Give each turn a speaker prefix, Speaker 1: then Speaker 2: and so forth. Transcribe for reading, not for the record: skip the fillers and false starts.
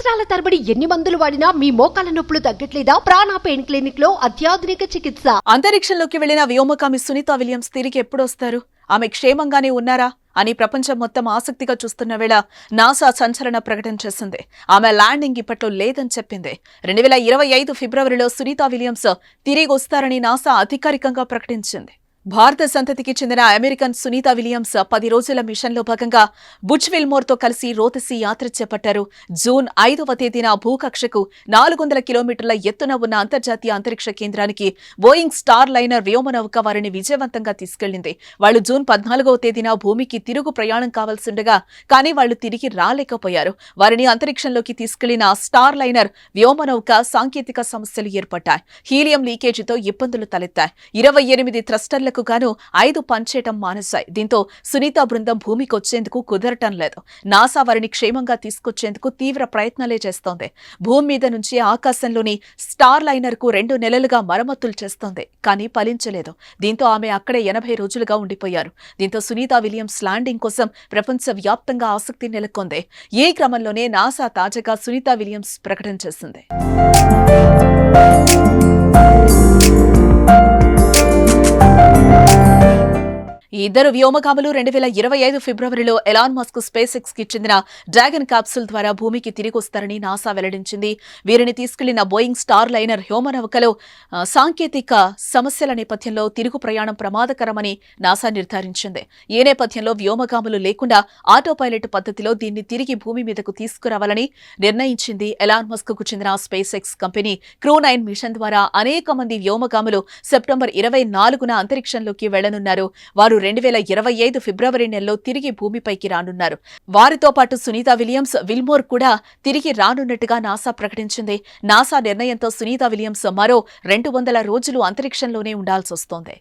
Speaker 1: సంవత్సరాల తరబడి ఎన్ని మందులు వాడినా మీ మోకాల నొప్పులు తగ్గట్లేదా? ప్రాణ పెయిన్ క్లినిక్ లో అత్యాధునిక చికిత్స.
Speaker 2: అంతరిక్షంలోకి వెళ్లిన వ్యోమగామి సునీత విలియమ్స్ తిరిగి ఎప్పుడొస్తారు? ఆమె క్షేమంగానే ఉన్నారా అని ప్రపంచం మొత్తం ఆసక్తిగా చూస్తున్న వేళ నాసా సంచలన ప్రకటన చేసింది. ఆమె ల్యాండింగ్ ఇప్పట్లో లేదని చెప్పింది. 2025 ఫిబ్రవరిలో సునీత విలియమ్స్ తిరిగి వస్తారని నాసా అధికారికంగా ప్రకటించింది. భారత సంతతికి చెందిన అమెరికన్ సునీత విలియమ్స్ 10 రోజుల మిషన్లో భాగంగా బుచ్ విల్మోర్తో కలిసి రోదసీ యాత్ర చేపట్టారు. జూన్ 5వ తేదీన భూకక్షకు 400 కిలోమీటర్ల ఎత్తున ఉన్న అంతర్జాతీయ అంతరిక్ష కేంద్రానికి బోయింగ్ స్టార్ లైనర్ వ్యోమనౌక వారిని విజయవంతంగా తీసుకెళ్లింది. వాళ్లు జూన్ 14వ తేదీన భూమికి తిరుగు ప్రయాణం కావాల్సిండగా కానీ వాళ్లు తిరిగి రాలేకపోయారు. వారిని అంతరిక్షంలోకి తీసుకెళ్లిన స్టార్ లైనర్ వ్యోమనౌక సాంకేతిక సమస్యలు ఏర్పడ్డాయి. హీలియం లీకేజీతో ఇబ్బందులు తలెత్తాయి. 28 థ్రస్టర్ల గాను 5 పనిచేయటం మానేశాయి. దీంతో సునీత బృందం భూమికి వచ్చేందుకు కుదరటం లేదు. నాసా వారిని క్షేమంగా తీసుకొచ్చేందుకు తీవ్ర ప్రయత్నాలే చేస్తోంది. భూమి మీద నుంచి ఆకాశంలోని స్టార్ లైనర్ కు 2 నెలలుగా మరమ్మతులు చేస్తోంది. కానీ ఫలించలేదు. దీంతో ఆమె అక్కడే 80 రోజులుగా ఉండిపోయారు. దీంతో సునీత విలియమ్స్ ల్యాండింగ్ కోసం ప్రపంచ వ్యాప్తంగా ఆసక్తి నెలకొంది. ఈ క్రమంలోనే నాసా తాజాగా సునీత విలియమ్స్ ప్రకటన చేసింది. ఈ ఇద్దరు వ్యోమగాములు 2025 ఫిబ్రవరిలో ఎలాన్ మస్క్ స్పేస్ ఎక్స్ కి చెందిన డ్రాగన్ క్యాప్సూల్ ద్వారా భూమికి తిరిగి వస్తారని నాసా వెల్లడించింది. వీరిని తీసుకెళ్లిన బోయింగ్ స్టార్ లైనర్ వ్యోమనౌకలో సాంకేతిక సమస్యల నేపథ్యంలో తిరుగు ప్రయాణం ప్రమాదకరమని నాసా నిర్ధారించింది. ఈ నేపథ్యంలో వ్యోమగాములు లేకుండా ఆటో పైలట్ పద్ధతిలో దీన్ని తిరిగి భూమి మీదకు తీసుకురావాలని నిర్ణయించింది. ఎలాన్ మస్క్ కు చెందిన SpaceX company crew 9 mission ద్వారా అనేక మంది వ్యోమగాములు సెప్టెంబర్ 24న అంతరిక్షంలోకి వెళ్లనున్నారు. వారు 2025 ఫిబ్రవరి నెలలో తిరిగి భూమిపైకి రానున్నారు. వారితో పాటు సునీత విలియమ్స్, విల్మోర్ కూడా తిరిగి రానున్నట్టుగా నాసా ప్రకటించింది. నాసా నిర్ణయంతో సునీత విలియమ్స్ మరో 200 రోజులు అంతరిక్షంలోనే ఉండాల్సొస్తోంది.